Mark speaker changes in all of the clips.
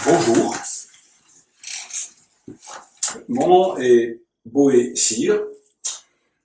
Speaker 1: Bonjour, mon nom est Boé Cyr,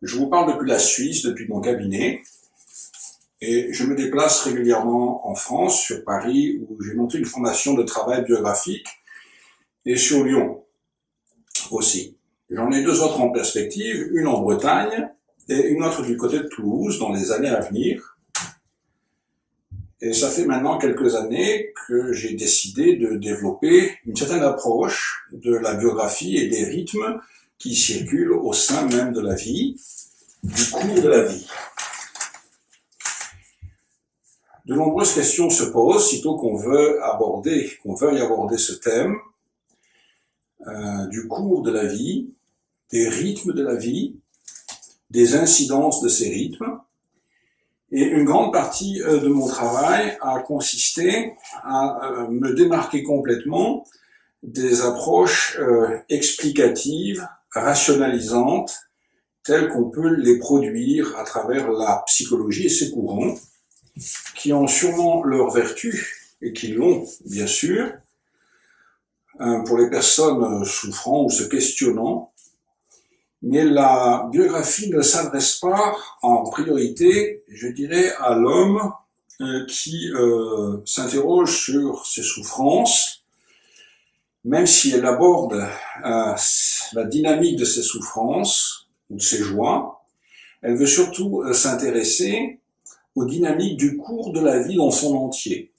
Speaker 1: je vous parle depuis la Suisse, depuis mon cabinet, et je me déplace régulièrement en France, sur Paris, où j'ai monté une formation de travail biographique, et sur Lyon aussi. J'en ai deux autres en perspective, une en Bretagne et une autre du côté de Toulouse dans les années à venir. Et ça fait maintenant quelques années que j'ai décidé de développer une certaine approche de la biographie et des rythmes qui circulent au sein même de la vie, du cours de la vie. De nombreuses questions se posent, sitôt qu'on veuille aborder ce thème, du cours de la vie, des rythmes de la vie, des incidences de ces rythmes. Et une grande partie de mon travail a consisté à me démarquer complètement des approches explicatives, rationalisantes, telles qu'on peut les produire à travers la psychologie et ses courants, qui ont sûrement leurs vertus, et qui l'ont, bien sûr, pour les personnes souffrant ou se questionnant. Mais la biographie ne s'adresse pas en priorité, je dirais, à l'homme qui s'interroge sur ses souffrances, même si elle aborde la dynamique de ses souffrances ou de ses joies. Elle veut surtout s'intéresser aux dynamiques du cours de la vie dans son entier.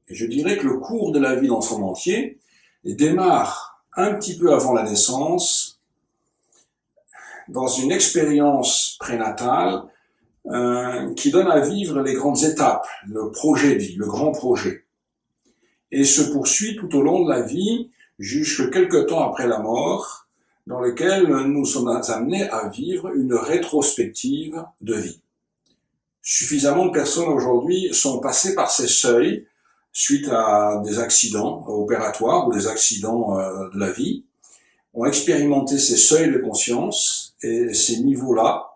Speaker 1: Et je dirais que le cours de la vie dans son entier démarre un petit peu avant la naissance, dans une expérience prénatale qui donne à vivre les grandes étapes, le projet de vie, le grand projet, et se poursuit tout au long de la vie jusque quelque temps après la mort, dans lequel nous sommes amenés à vivre une rétrospective de vie. Suffisamment de personnes aujourd'hui sont passées par ces seuils suite à des accidents opératoires ou des accidents de la vie, ont expérimenté ces seuils de conscience et ces niveaux-là,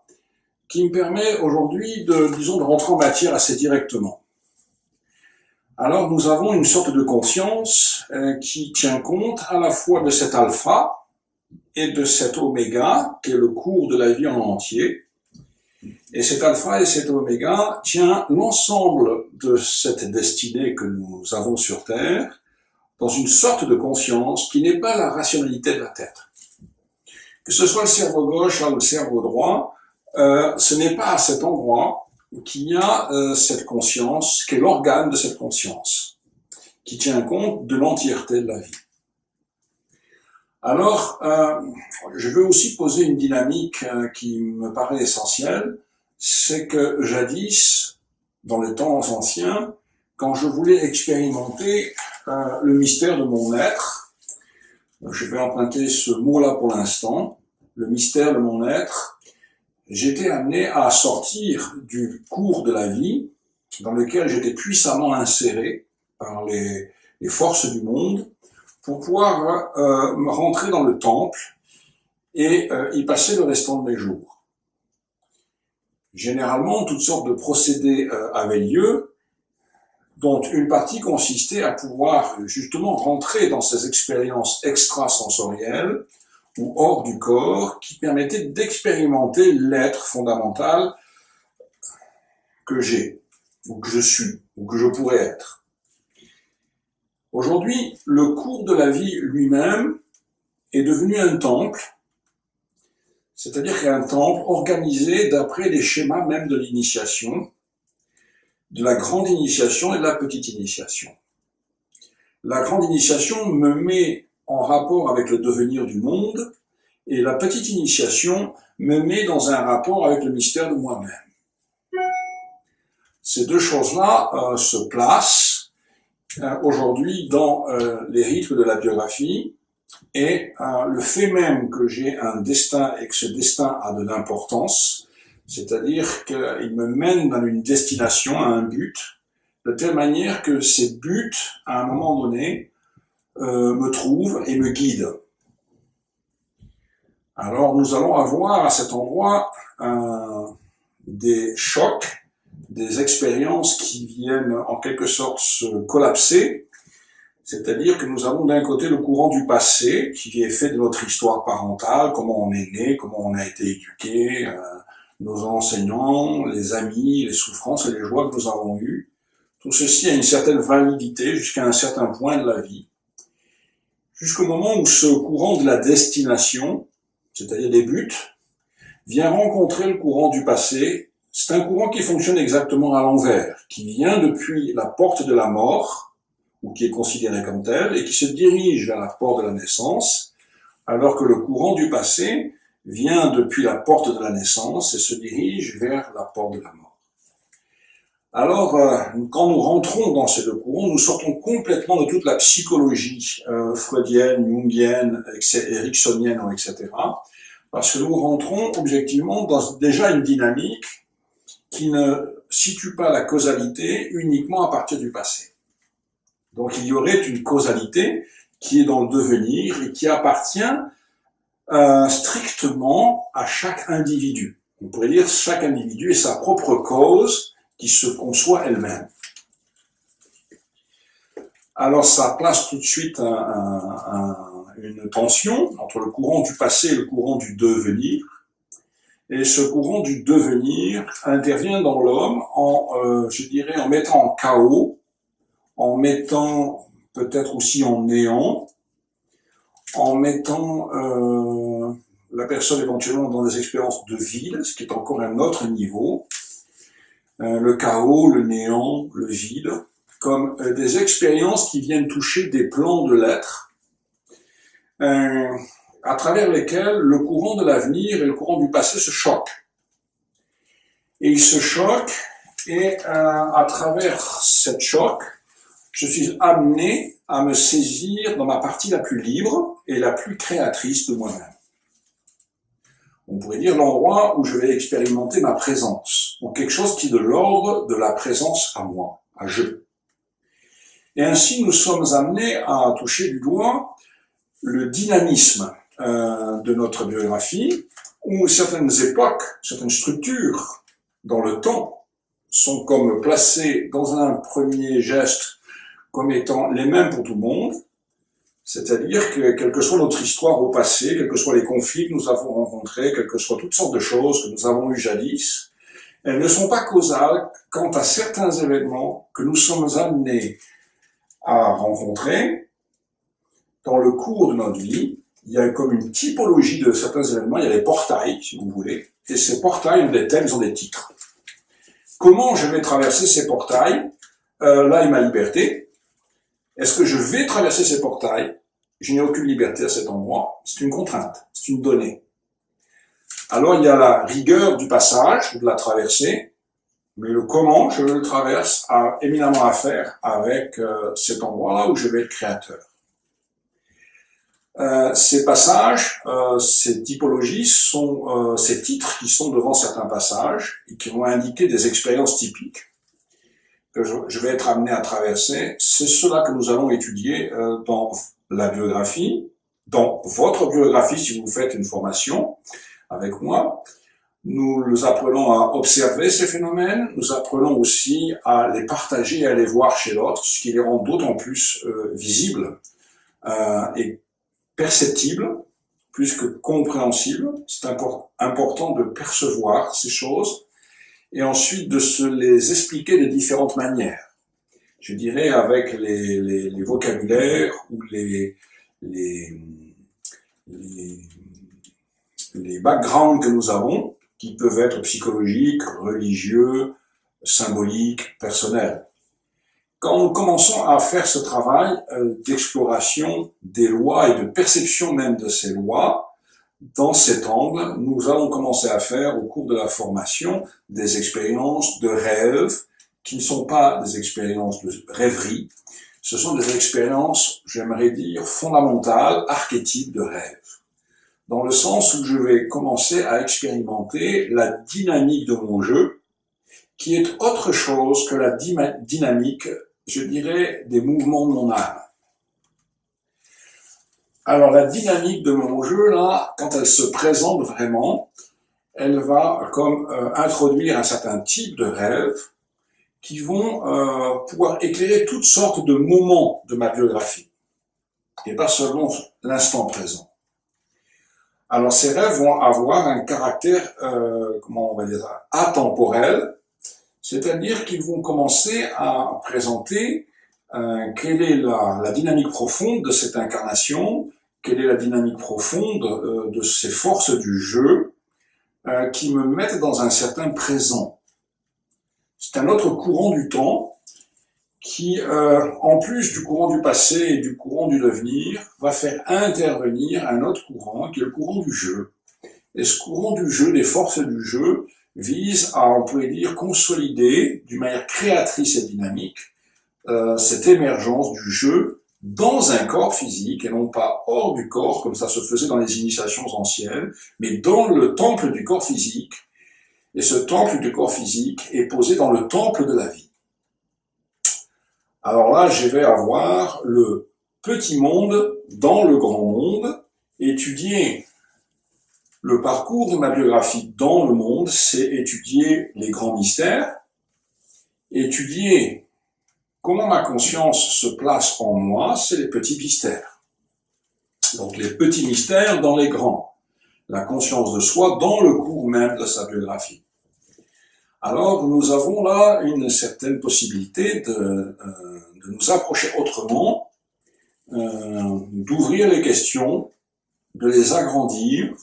Speaker 1: qui me permet aujourd'hui de rentrer en matière assez directement. Alors nous avons une sorte de conscience qui tient compte à la fois de cet alpha et de cet oméga, qui est le cours de la vie en entier. Et cet alpha et cet oméga tient l'ensemble de cette destinée que nous avons sur Terre dans une sorte de conscience qui n'est pas la rationalité de la tête. Que ce soit le cerveau gauche ou le cerveau droit, ce n'est pas à cet endroit qu'il y a cette conscience, qui est l'organe de cette conscience, qui tient compte de l'entièreté de la vie. Alors, je veux aussi poser une dynamique qui me paraît essentielle, c'est que jadis, dans les temps anciens, quand je voulais expérimenter le mystère de mon être, je vais emprunter ce mot-là pour l'instant, le mystère de mon être, j'étais amené à sortir du cours de la vie, dans lequel j'étais puissamment inséré par les forces du monde, pour pouvoir me rentrer dans le temple et y passer le restant de mes jours. Généralement, toutes sortes de procédés avaient lieu, dont une partie consistait à pouvoir justement rentrer dans ces expériences extrasensorielles ou hors du corps qui permettaient d'expérimenter l'être fondamental que j'ai, ou que je suis, ou que je pourrais être. Aujourd'hui, le cours de la vie lui-même est devenu un temple, c'est-à-dire qu'un temple organisé d'après les schémas même de l'initiation, de la grande initiation et de la petite initiation. La grande initiation me met en rapport avec le devenir du monde, et la petite initiation me met dans un rapport avec le mystère de moi-même. Ces deux choses-là se placent aujourd'hui dans les rythmes de la biographie, et le fait même que j'ai un destin et que ce destin a de l'importance, c'est-à-dire qu'il me mène dans une destination, à un but, de telle manière que ces buts, à un moment donné, me trouvent et me guident. Alors nous allons avoir à cet endroit des chocs, des expériences qui viennent en quelque sorte se collapser C'est-à-dire que nous avons d'un côté le courant du passé, qui est fait de notre histoire parentale, comment on est né, comment on a été éduqué, nos enseignants, les amis, les souffrances et les joies que nous avons eues. Tout ceci a une certaine validité jusqu'à un certain point de la vie. Jusqu'au moment où ce courant de la destination, c'est-à-dire des buts, vient rencontrer le courant du passé. C'est un courant qui fonctionne exactement à l'envers, qui vient depuis la porte de la mort, ou qui est considéré comme tel, et qui se dirige vers la porte de la naissance, alors que le courant du passé vient depuis la porte de la naissance et se dirige vers la porte de la mort. Alors, quand nous rentrons dans ces deux courants, nous sortons complètement de toute la psychologie freudienne, jungienne, ericksonienne, etc., parce que nous rentrons objectivement dans déjà une dynamique qui ne situe pas la causalité uniquement à partir du passé. Donc il y aurait une causalité qui est dans le devenir et qui appartient strictement à chaque individu. On pourrait dire chaque individu est sa propre cause qui se conçoit elle-même. Alors ça place tout de suite une tension entre le courant du passé et le courant du devenir. Et ce courant du devenir intervient dans l'homme je dirais, en mettant en chaos, en mettant peut-être aussi en néant, en mettant la personne éventuellement dans des expériences de vide, ce qui est encore un autre niveau, le chaos, le néant, le vide, comme des expériences qui viennent toucher des plans de l'être, à travers lesquels le courant de l'avenir et le courant du passé se choquent. Et ils se choquent, et à travers cette choc, je suis amené à me saisir dans ma partie la plus libre et la plus créatrice de moi-même. On pourrait dire l'endroit où je vais expérimenter ma présence, ou quelque chose qui est de l'ordre de la présence à moi, à je. Et ainsi, nous sommes amenés à toucher du doigt le dynamisme de notre biographie, où certaines époques, certaines structures dans le temps sont comme placées dans un premier geste comme étant les mêmes pour tout le monde, c'est-à-dire que quelle que soit notre histoire au passé, quels que soient les conflits que nous avons rencontrés, quelles que soient toutes sortes de choses que nous avons eues jadis, elles ne sont pas causales quant à certains événements que nous sommes amenés à rencontrer dans le cours de notre vie. Il y a comme une typologie de certains événements, il y a les portails, si vous voulez, et ces portails ont des thèmes, ils ont des titres. Comment je vais traverser ces portails? Là est ma liberté. Est-ce que je vais traverser ces portails? Je n'ai aucune liberté à cet endroit. C'est une contrainte, c'est une donnée. Alors il y a la rigueur du passage, de la traversée, mais le comment je le traverse a éminemment à faire avec cet endroit-là où je vais être créateur. Ces passages, ces typologies sont ces titres qui sont devant certains passages et qui vont indiquer des expériences typiques que je vais être amené à traverser. C'est cela que nous allons étudier dans la biographie, dans votre biographie si vous faites une formation avec moi. Nous apprenons à observer ces phénomènes, nous apprenons aussi à les partager et à les voir chez l'autre, ce qui les rend d'autant plus visibles et perceptibles, plus que compréhensibles. C'est important de percevoir ces choses et ensuite de se les expliquer de différentes manières. Je dirais avec les vocabulaires ou les backgrounds que nous avons, qui peuvent être psychologiques, religieux, symboliques, personnels. Quand nous commençons à faire ce travail d'exploration des lois et de perception même de ces lois, dans cet angle, nous allons commencer à faire au cours de la formation des expériences de rêve qui ne sont pas des expériences de rêverie, ce sont des expériences, j'aimerais dire, fondamentales, archétypes de rêve. Dans le sens où je vais commencer à expérimenter la dynamique de mon jeu, qui est autre chose que la dynamique, je dirais, des mouvements de mon âme. Alors la dynamique de mon jeu, là, quand elle se présente vraiment, elle va comme introduire un certain type de rêve qui vont pouvoir éclairer toutes sortes de moments de ma biographie, et pas seulement l'instant présent. Alors ces rêves vont avoir un caractère, comment on va dire, atemporel, c'est-à-dire qu'ils vont commencer à présenter quelle est la dynamique profonde de cette incarnation, quelle est la dynamique profonde de ces forces du jeu qui me mettent dans un certain présent. C'est un autre courant du temps qui, en plus du courant du passé et du courant du devenir, va faire intervenir un autre courant qui est le courant du jeu. Et ce courant du jeu, des forces du jeu, vise à, on pourrait dire, consolider d'une manière créatrice et dynamique cette émergence du jeu dans un corps physique et non pas hors du corps comme ça se faisait dans les initiations anciennes, mais dans le temple du corps physique. Et ce temple du corps physique est posé dans le temple de la vie. Alors là, je vais avoir le petit monde dans le grand monde, étudier le parcours de ma biographie dans le monde, c'est étudier les grands mystères, étudier comment ma conscience se place en moi, c'est les petits mystères. Donc les petits mystères dans les grands, la conscience de soi dans le cours même de sa biographie. Alors nous avons là une certaine possibilité de nous approcher autrement, d'ouvrir les questions, de les agrandir.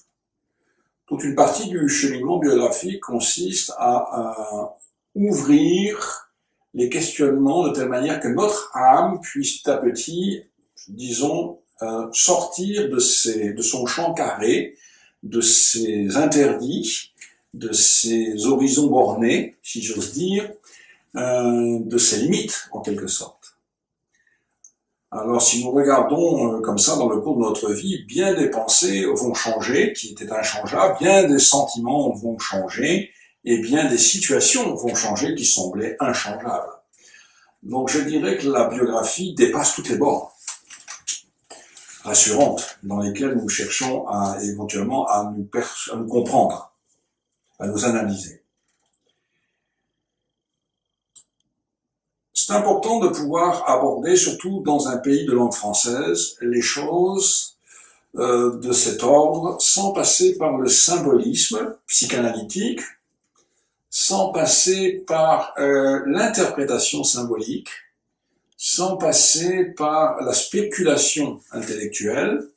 Speaker 1: Toute une partie du cheminement biographique consiste à ouvrir les questionnements de telle manière que notre âme puisse petit à petit, disons, sortir de son champ carré, de ses interdits, de ses horizons bornés, si j'ose dire, de ses limites, en quelque sorte. Alors, si nous regardons comme ça dans le cours de notre vie, bien des pensées vont changer, qui étaient inchangeables, bien des sentiments vont changer, et bien des situations vont changer qui semblaient inchangeables. Donc, je dirais que la biographie dépasse toutes les bornes rassurantes dans lesquelles nous cherchons éventuellement à nous comprendre, à nous analyser. C'est important de pouvoir aborder, surtout dans un pays de langue française, les choses de cet ordre sans passer par le symbolisme psychanalytique, sans passer par l'interprétation symbolique, sans passer par la spéculation intellectuelle,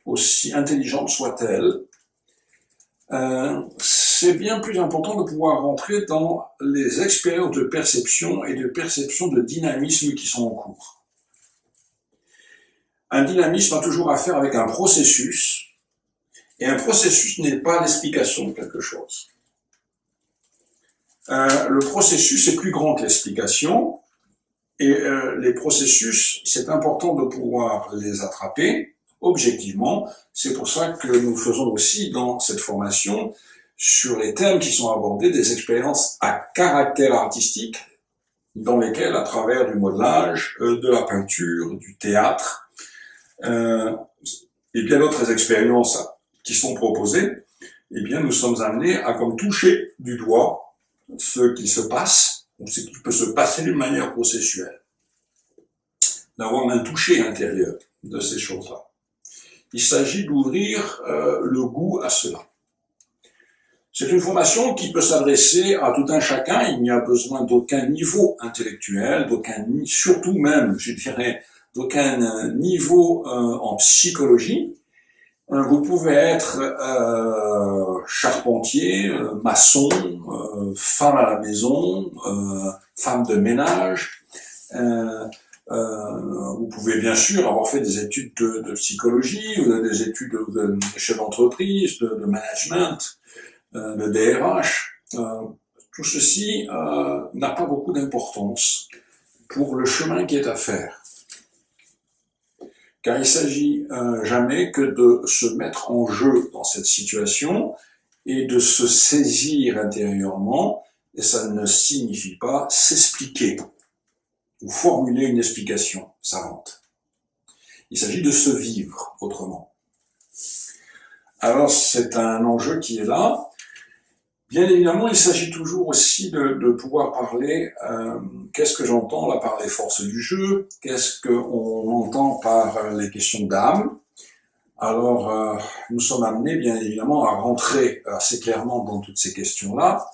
Speaker 1: aussi intelligente soit-elle. C'est bien plus important de pouvoir rentrer dans les expériences de perception et de perception de dynamisme qui sont en cours. Un dynamisme a toujours affaire avec un processus, et un processus n'est pas l'explication de quelque chose. Le processus est plus grand que l'explication, et les processus, c'est important de pouvoir les attraper objectivement. C'est pour ça que nous faisons aussi dans cette formation, sur les thèmes qui sont abordés, des expériences à caractère artistique, dans lesquelles, à travers du modelage, de la peinture, du théâtre, et bien d'autres expériences qui sont proposées, eh bien nous sommes amenés à comme toucher du doigt ce qui se passe, ou ce qui peut se passer d'une manière processuelle, d'avoir un toucher intérieur de ces choses-là. Il s'agit d'ouvrir le goût à cela. C'est une formation qui peut s'adresser à tout un chacun, il n'y a besoin d'aucun niveau intellectuel, surtout même, je dirais, d'aucun niveau en psychologie. Vous pouvez être charpentier, maçon, femme à la maison, femme de ménage. Vous pouvez bien sûr avoir fait des études de psychologie, des études de chef d'entreprise, de management, de DRH. Tout ceci n'a pas beaucoup d'importance pour le chemin qui est à faire. Car il s'agit jamais que de se mettre en jeu dans cette situation et de se saisir intérieurement, et ça ne signifie pas s'expliquer ou formuler une explication savante. Il s'agit de se vivre autrement. Alors c'est un enjeu qui est là, Bien évidemment, il s'agit toujours aussi de pouvoir parler, qu'est-ce que j'entends là par les forces du jeu, qu'est-ce qu'on entend par les questions d'âme. Alors, nous sommes amenés bien évidemment à rentrer assez clairement dans toutes ces questions-là,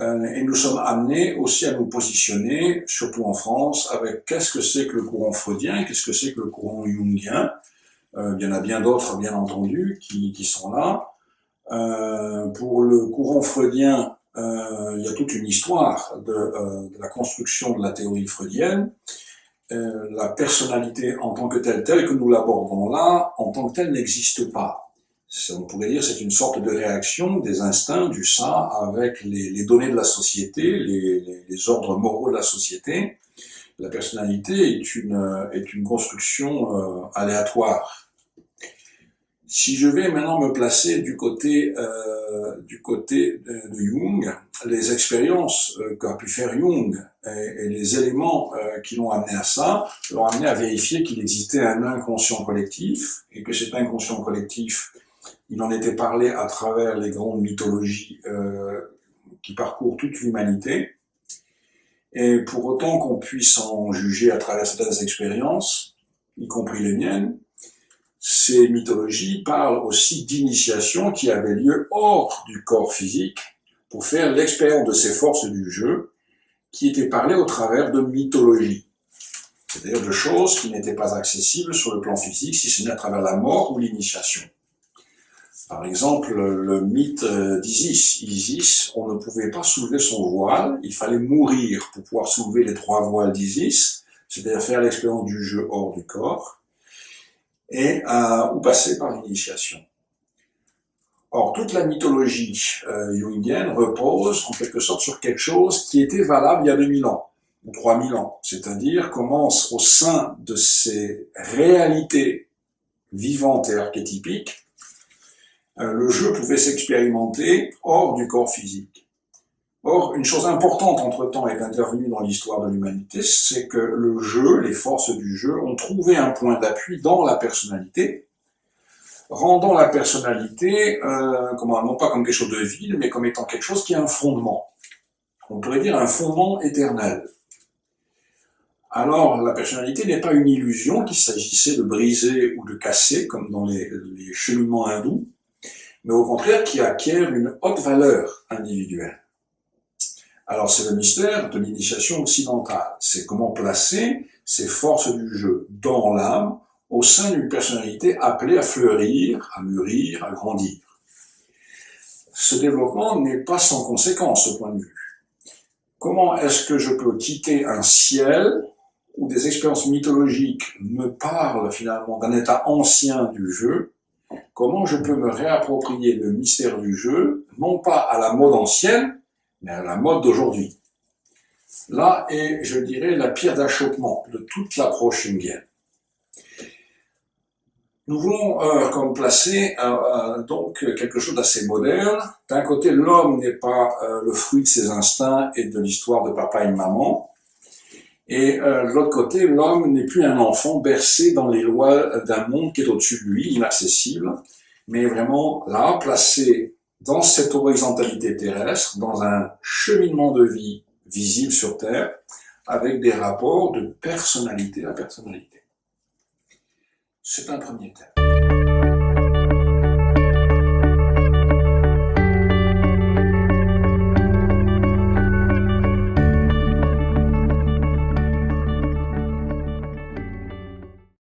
Speaker 1: et nous sommes amenés aussi à nous positionner, surtout en France, avec qu'est-ce que c'est que le courant freudien, qu'est-ce que c'est que le courant jungien. Il y en a bien d'autres, bien entendu, qui sont là. Pour le courant freudien, il y a toute une histoire de la construction de la théorie freudienne. La personnalité en tant que telle que nous l'abordons là, en tant que telle n'existe pas. On pourrait dire c'est une sorte de réaction des instincts, du ça, avec les données de la société, les ordres moraux de la société. La personnalité est une construction aléatoire. Si je vais maintenant me placer du côté de Jung, les expériences qu'a pu faire Jung et les éléments qui l'ont amené à ça, l'ont amené à vérifier qu'il existait un inconscient collectif et que cet inconscient collectif, il en était parlé à travers les grandes mythologies qui parcourent toute l'humanité. Et pour autant qu'on puisse en juger à travers certaines expériences, y compris les miennes, ces mythologies parlent aussi d'initiations qui avaient lieu hors du corps physique pour faire l'expérience de ces forces du jeu qui étaient parlées au travers de mythologies, c'est-à-dire de choses qui n'étaient pas accessibles sur le plan physique, si ce n'est à travers la mort ou l'initiation. Par exemple, le mythe d'Isis. Isis, on ne pouvait pas soulever son voile, il fallait mourir pour pouvoir soulever les 3 voiles d'Isis, c'est-à-dire faire l'expérience du jeu hors du corps, ou passer par l'initiation. Or, toute la mythologie jungienne repose en quelque sorte sur quelque chose qui était valable il y a 2000 ans, ou 3000 ans, c'est-à-dire comment au sein de ces réalités vivantes et archétypiques, le jeu pouvait s'expérimenter hors du corps physique. Or, une chose importante entre-temps est intervenue dans l'histoire de l'humanité, c'est que le jeu, les forces du jeu, ont trouvé un point d'appui dans la personnalité, rendant la personnalité, non pas comme quelque chose de vide, mais comme étant quelque chose qui a un fondement. On pourrait dire un fondement éternel. Alors, la personnalité n'est pas une illusion qu'il s'agissait de briser ou de casser, comme dans les cheminements hindous, mais au contraire qui acquiert une haute valeur individuelle. Alors c'est le mystère de l'initiation occidentale, c'est comment placer ces forces du jeu dans l'âme au sein d'une personnalité appelée à fleurir, à mûrir, à grandir. Ce développement n'est pas sans conséquence, ce point de vue. Comment est-ce que je peux quitter un ciel où des expériences mythologiques me parlent finalement d'un état ancien du jeu? Comment je peux me réapproprier le mystère du jeu, non pas à la mode ancienne, mais à la mode d'aujourd'hui? Là est, je dirais, la pierre d'achoppement de toute l'approche jungienne. Nous voulons comme placer donc quelque chose d'assez moderne. D'un côté, l'homme n'est pas le fruit de ses instincts et de l'histoire de papa et de maman. Et de l'autre côté, l'homme n'est plus un enfant bercé dans les lois d'un monde qui est au-dessus de lui, inaccessible, mais vraiment là, placé dans cette horizontalité terrestre, dans un cheminement de vie visible sur Terre, avec des rapports de personnalité à personnalité. C'est un premier thème.